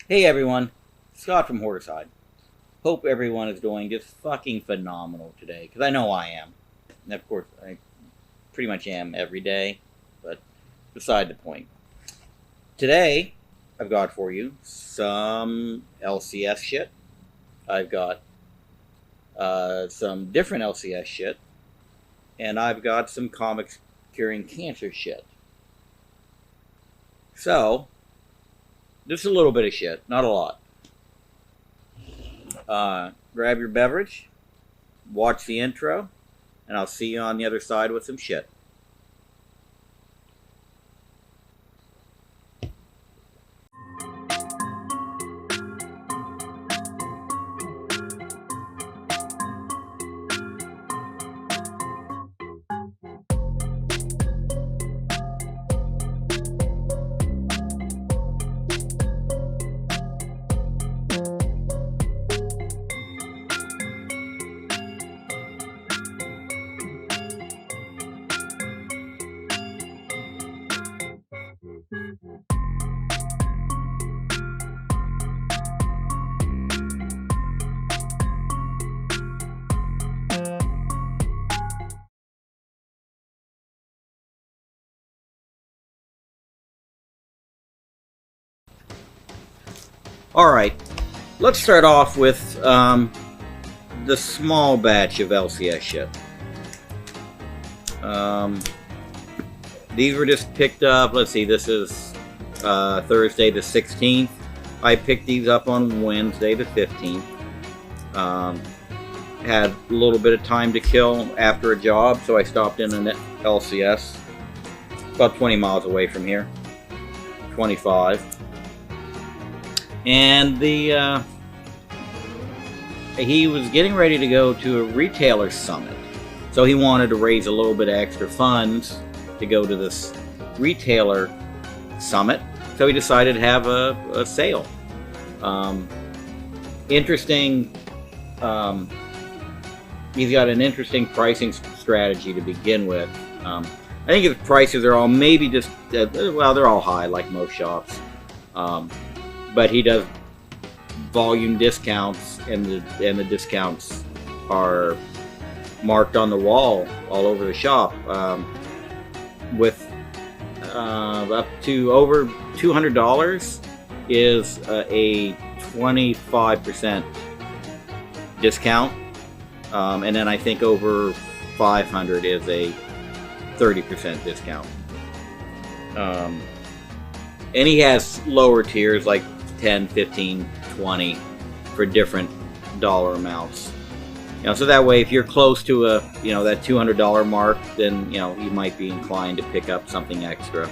Hey everyone, Scott from Horserside. Hope everyone is doing just fucking phenomenal today, because I know I am. And of course, I pretty much am every day, but beside the point. Today, I've got for you some LCS shit. I've got some different LCS shit. And I've got some comics curing cancer shit. So, just a little bit of shit, not a lot. Grab your beverage, watch the intro, and I'll see you on the other side with some shit. Alright, let's start off with the small batch of LCS shit. These were just picked up. Let's see, this is Thursday the 16th. I picked these up on Wednesday the 15th. Had a little bit of time to kill after a job, so I stopped in an LCS about 20 miles away from here. 25. And he was getting ready to go to a retailer summit. So he wanted to raise a little bit of extra funds to go to this retailer summit. So he decided to have a sale. Interesting. He's got an interesting pricing strategy to begin with. I think his prices are all maybe just, well, they're all high like most shops. But he does volume discounts, and the discounts are marked on the wall all over the shop, with up to over $200 is a 25% discount, and then I think over 500 is a 30% discount. And he has lower tiers like 10, 15, 20 for different dollar amounts. So that way, if you're close to that $200 mark, then you might be inclined to pick up something extra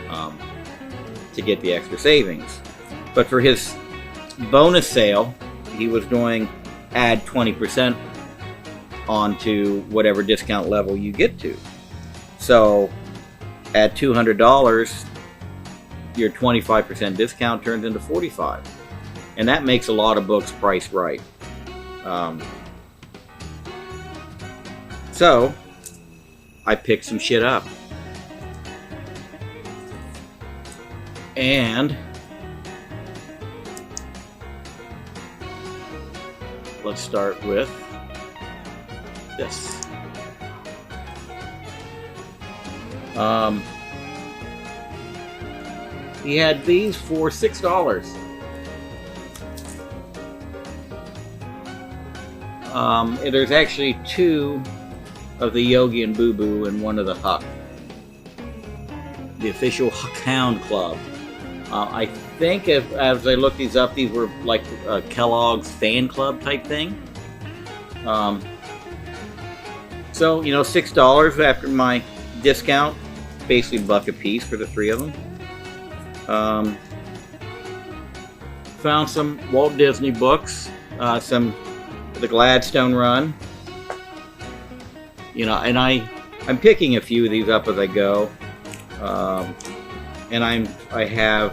to get the extra savings. But for his bonus sale, he was doing add 20% onto whatever discount level you get to. So at $200, your 25% discount turns into $45, and that makes a lot of books priced right. So I picked some shit up, and let's start with this. He had these for $6. There's actually two of the Yogi and Boo Boo and one of the Huck. The official Huck Hound Club. I think as I looked these up, these were like Kellogg's fan club type thing. So, $6 after my discount. Basically $1 a piece for the three of them. Found some Walt Disney books, some the Gladstone run, and I'm picking a few of these up as I go, and I have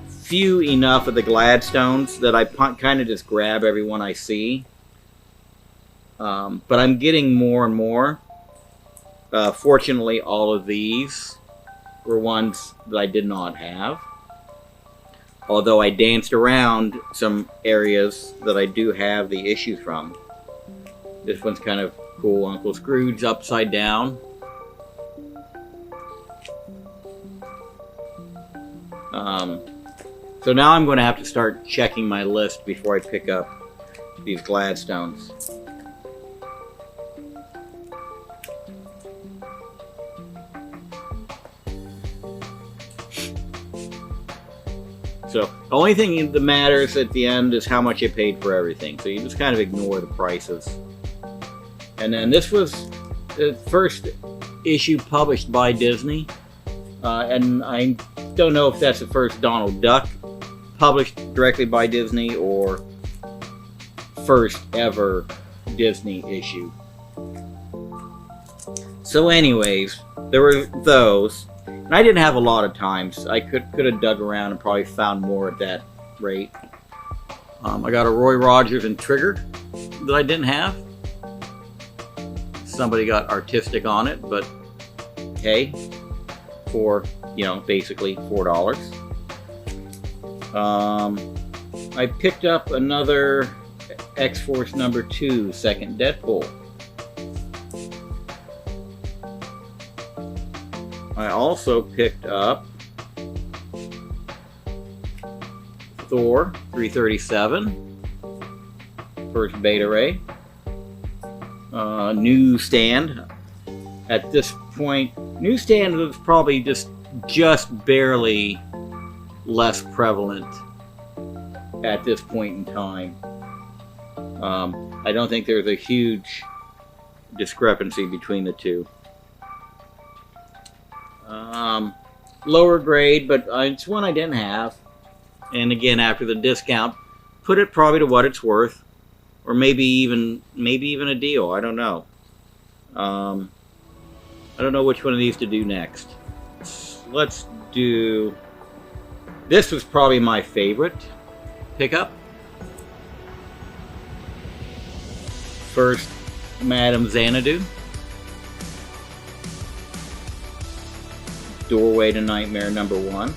few enough of the Gladstones that I kind of just grab every one I see, but I'm getting more and more. Fortunately, all of these were ones that I did not have. Although I danced around some areas that I do have the issues from. This one's kind of cool. Uncle Scrooge upside down. So now I'm going to have to start checking my list before I pick up these Gladstones. So the only thing that matters at the end is how much I paid for everything. So you just kind of ignore the prices. And then this was the first issue published by Disney. And I don't know if that's the first Donald Duck published directly by Disney or first ever Disney issue. So anyways, there were those. And I didn't have a lot of time. So I could have dug around and probably found more at that rate. I got a Roy Rogers and Trigger that I didn't have. Somebody got artistic on it, but hey, for, you know, basically $4. I picked up another X-Force number 2, second Deadpool. I also picked up Thor 337, first Beta Ray. Newsstand. At this point, Newsstand was probably just barely less prevalent at this point in time. I don't think there's a huge discrepancy between the two. Lower grade, but it's one I didn't have. And again, after the discount, put it probably to what it's worth, or maybe even a deal. I don't know. I don't know which one of these to do next. Let's do. This was probably my favorite pickup. First, Madame Xanadu. Doorway to Nightmare number 1.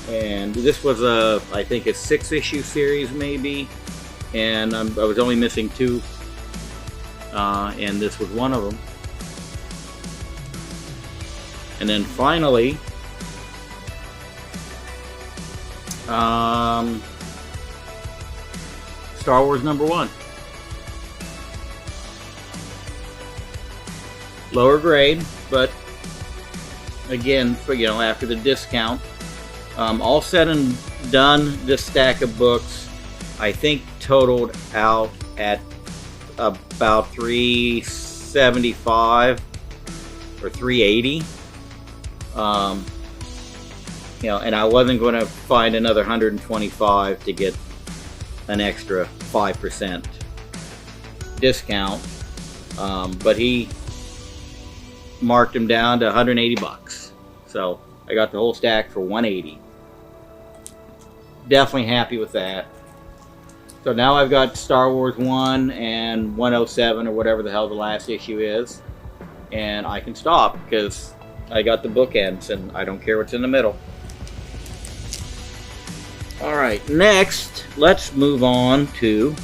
And this was I think a 6-issue series maybe, and I was only missing 2, and this was one of them. And then finally, Star Wars number 1. Lower grade, but again, you know, after the discount, all said and done, this stack of books, I think totaled out at about $375 or $380. You know, and I wasn't going to find another $125 to get an extra 5% discount, but he marked him down to $180. So I got the whole stack for $180. Definitely happy with that. So now I've got Star Wars 1 and 107 or whatever the hell the last issue is, and I can stop because I got the bookends and I don't care what's in the middle. Alright, next let's move on to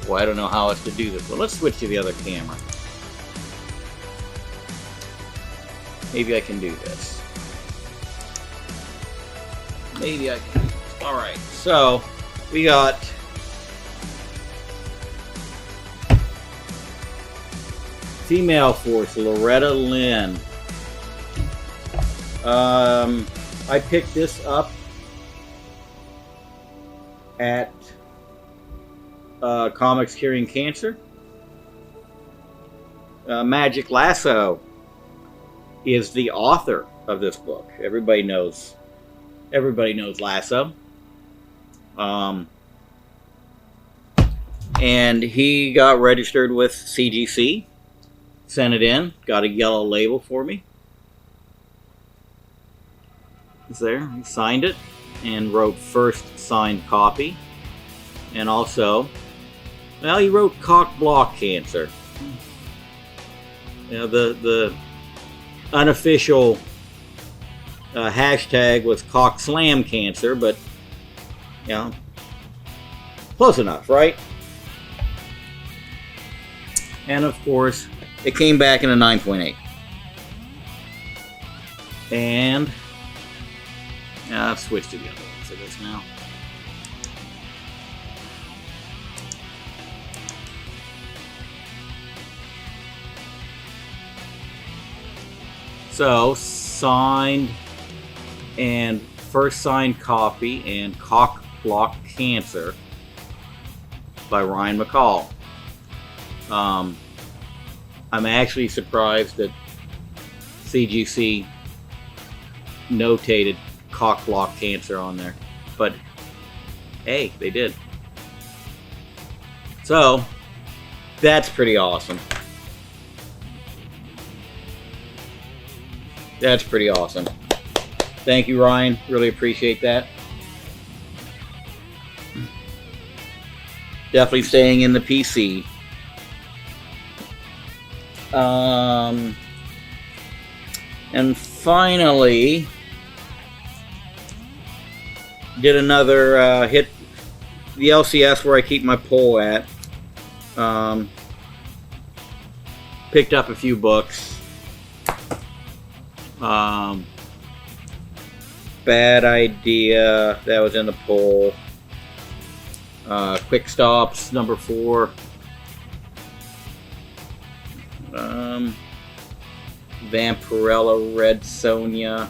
well, I don't know how else to do this, but let's switch to the other camera. Maybe I can do this. Maybe I can. Alright, so we got Female Force, Loretta Lynn. I picked this up at Comics Curing Cancer. Magic Lasso is the author of this book. Everybody knows Lasso. And he got registered with CGC, sent it in, got a yellow label for me. It's there, he signed it, and wrote first signed copy, and also, well, he wrote cock block cancer. You know, the unofficial hashtag was cock slam cancer, but you know, close enough, right? And of course, it came back in a 9.8. And I've switched to the other one for this now. So, signed and first signed copy and Cock Block Cancer by Ryan McCall. I'm actually surprised that CGC notated cock block cancer on there, but hey, they did. So that's pretty awesome. That's pretty awesome. Thank you, Ryan. Really appreciate that. Definitely staying in the PC. And finally, did another hit the LCS where I keep my pole at. Picked up a few books. Bad Idea, that was in the poll. Quick Stops, number 4. Vampirella, Red Sonja.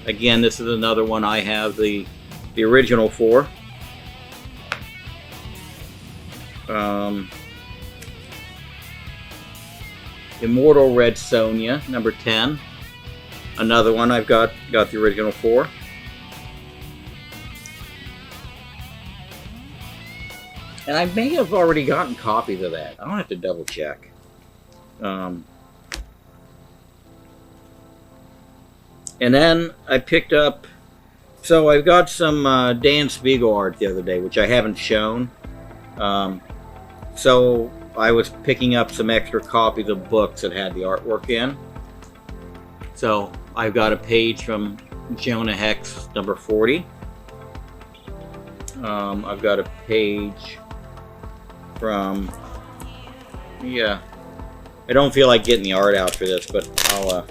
Again, this is another one I have the original for. Immortal Red Sonja, number 10. Another one I've got the original for. And I may have already gotten copies of that. I'll have to double check. And then I picked up, so I've got some Dan Spiegel art the other day, which I haven't shown. So I was picking up some extra copies of books that had the artwork in. So I've got a page from Jonah Hex number 40. I've got a page from, yeah, I don't feel like getting the art out for this, but I'll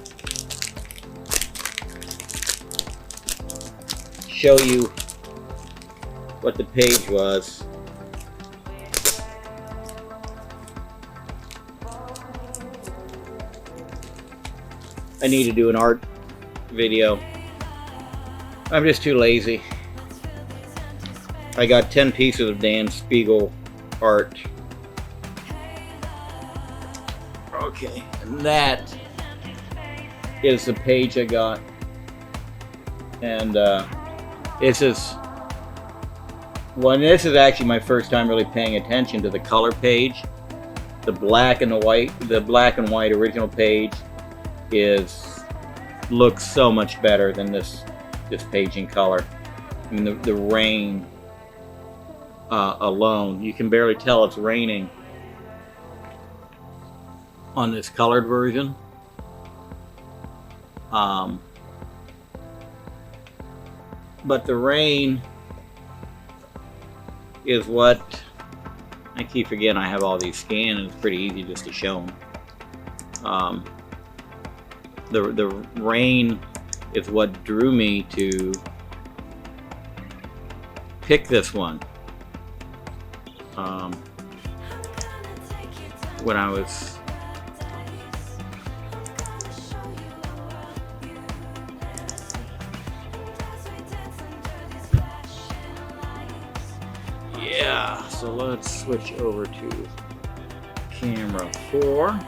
show you what the page was. I need to do an art video. I'm just too lazy. I got 10 pieces of Dan Spiegel art. Okay, and that is the page I got. And this is actually my first time really paying attention to the color page. The black and white original page looks so much better than this page in color. I mean, the rain alone, you can barely tell it's raining on this colored version. But the rain is what I keep forgetting. I have all these scanned, and it's pretty easy just to show them. The rain is what drew me to pick this one. When I was so let's switch over to camera 4.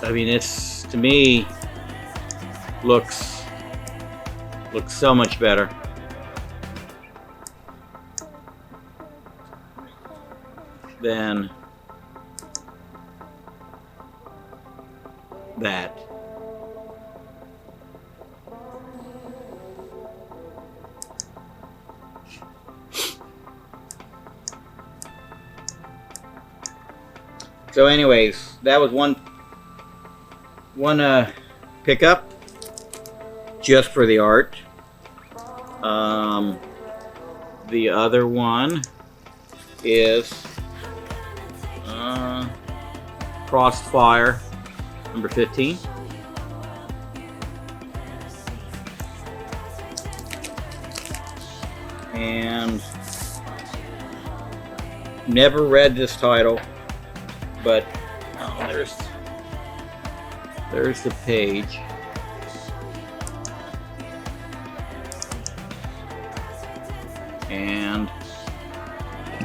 I mean, it's, to me, looks so much better. Than that. So anyways, that was one pickup just for the art. The other one is Crossfire number 15. And never read this title, but there's the page. And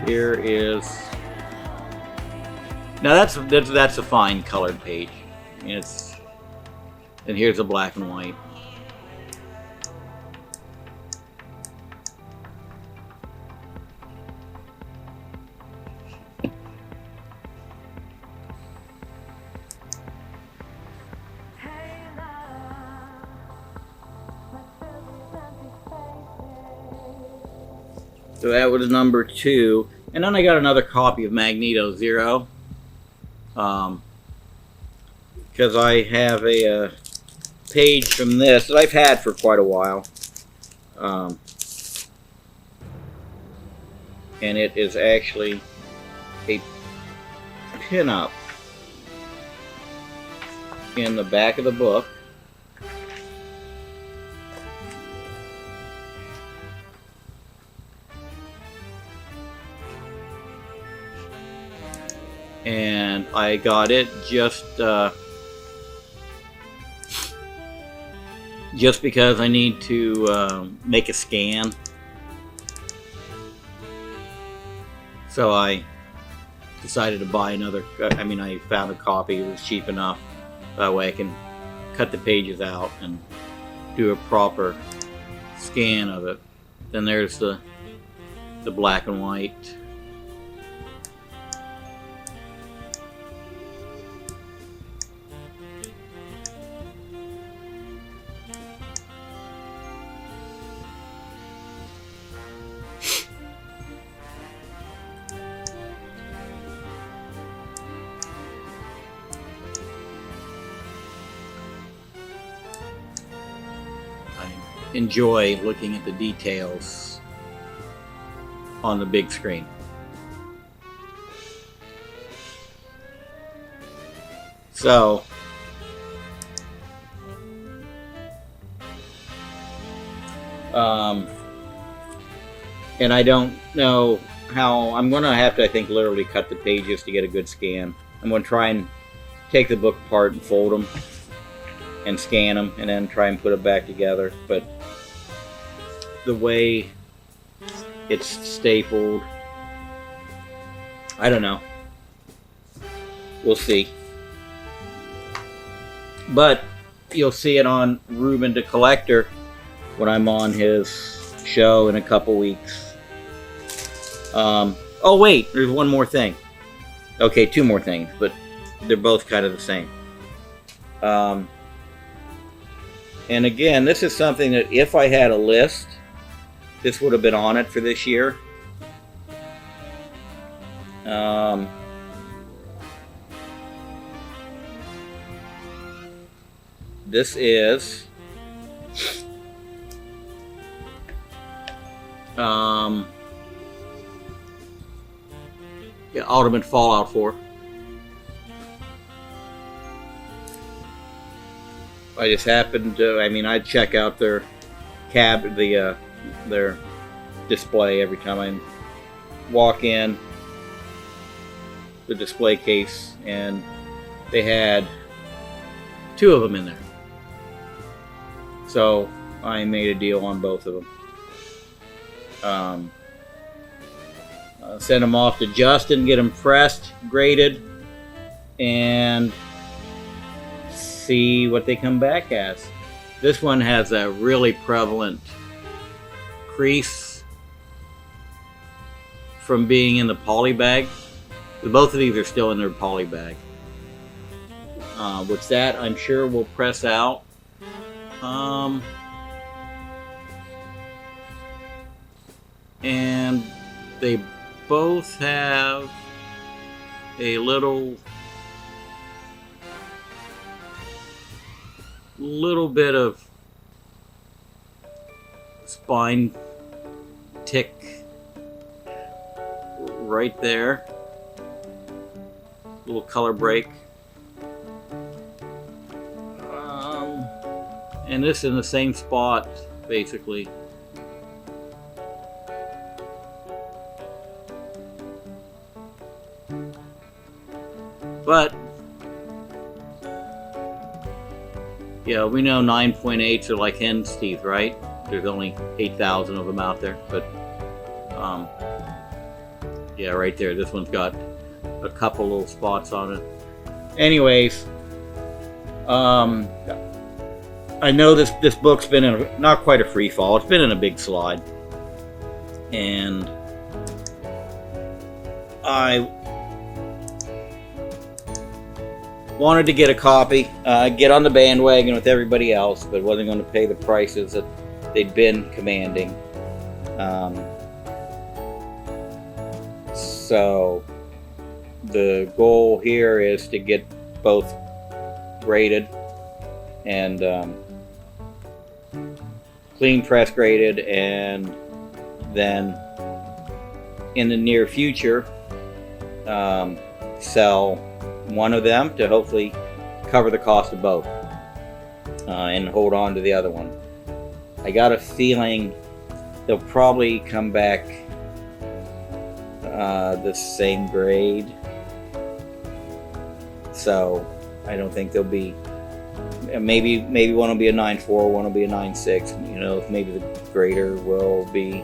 here is, now that's a fine colored page. I mean, and here's a black and white. So that was number 2. And then I got another copy of Magneto Zero. Because I have a page from this that I've had for quite a while. And it is actually a pinup in the back of the book. And I got it just because I need to make a scan. So I decided to buy another. I mean, I found a copy. It was cheap enough. That way I can cut the pages out and do a proper scan of it. Then there's the black and white. Enjoy looking at the details on the big screen. So and I don't know how I'm gonna have to, I think, literally cut the pages to get a good scan. I'm gonna try and take the book apart and fold them and scan them and then try and put it back together, but the way it's stapled, I don't know. We'll see. But you'll see it on Ruben the Collector when I'm on his show in a couple weeks. Oh wait, there's one more thing. Okay, 2 more things, but they're both kind of the same. And again, this is something that if I had a list, this would have been on it for this year. This is Ultimate Fallout 4. I just happened to, I mean, I check out their their display every time I walk in the display case, and they had 2 of them in there. So I made a deal on both of them. Send them off to Justin, get them pressed, graded, and see what they come back as. This one has a really prevalent crease from being in the poly bag. Both of these are still in their poly bag. which that I'm sure will press out. And they both have a little bit of spine tick right there, little color break, and this in the same spot basically. But yeah, we know 9.8s are like hen's teeth, right? There's only 8,000 of them out there, but yeah, right there. This one's got a couple little spots on it. Anyways, I know this book's been in not quite a free fall. It's been in a big slide, and I wanted to get a copy, get on the bandwagon with everybody else, but wasn't going to pay the prices that they'd been commanding. So the goal here is to get both graded and clean press graded, and then in the near future sell one of them to hopefully cover the cost of both, and hold on to the other one. I got a feeling they'll probably come back the same grade, so I don't think they'll be, maybe one will be a 9.4, one will be a 9.6. You know, maybe the grader will be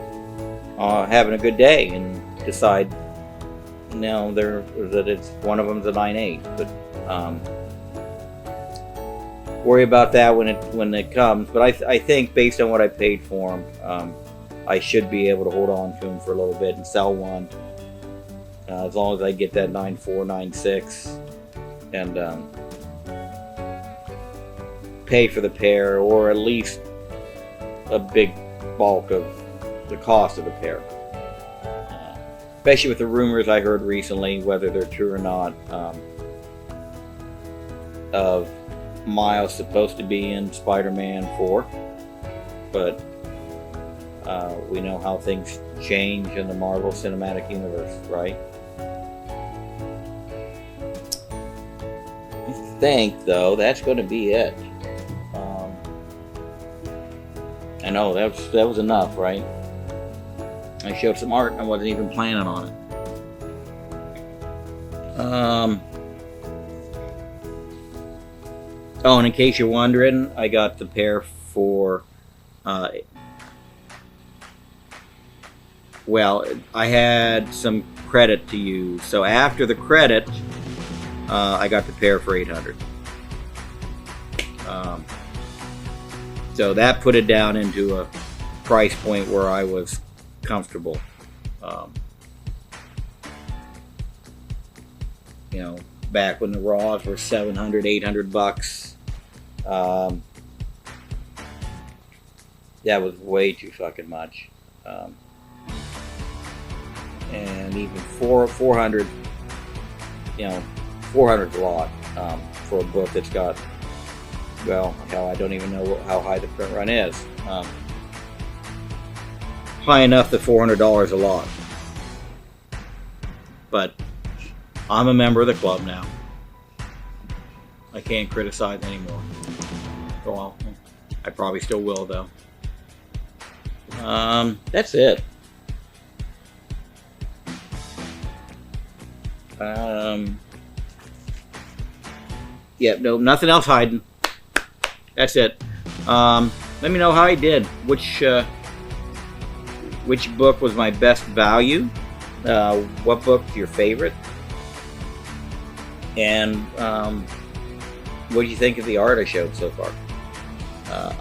having a good day and decide, no, that it's one of them's a 9.8. But worry about that when it comes. But I think based on what I paid for them, I should be able to hold on to them for a little bit and sell one, as long as I get that 9.4, 9.6, and pay for the pair, or at least a big bulk of the cost of the pair. Especially with the rumors I heard recently, whether they're true or not, of Miles supposed to be in Spider-Man 4, but we know how things change in the Marvel Cinematic Universe, right? I think, though, that's going to be it. I know that was enough, right? I showed some art and I wasn't even planning on it. Oh, and in case you're wondering, I got the pair for, well, I had some credit to use. So after the credit, I got the pair for $800. So that put it down into a price point where I was comfortable. You know, back when the raws were $700, $800, that was way too fucking much. And even 400, you know, 400's a lot for a book that's got, well, hell, I don't even know how high the print run is. High enough that $400 is a lot. But I'm a member of the club now. I can't criticize anymore. Well, I probably still will, though. That's it. Yeah, no, nothing else hiding. That's it. Let me know how I did. Which book was my best value? What book's your favorite? And what do you think of the art I showed so far?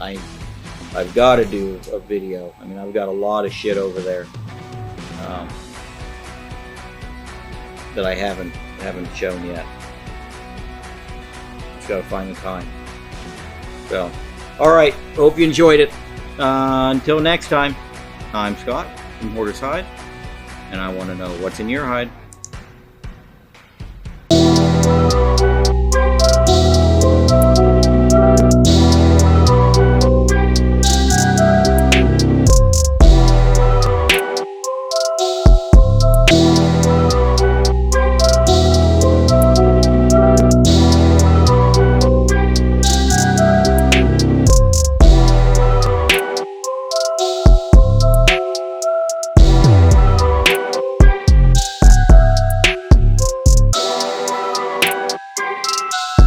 I've got to do a video. I mean, I've got a lot of shit over there that I haven't shown yet. Just gotta find the time. So, all right. Hope you enjoyed it. Until next time, I'm Scott from Hoarder's Hide, and I want to know what's in your hide.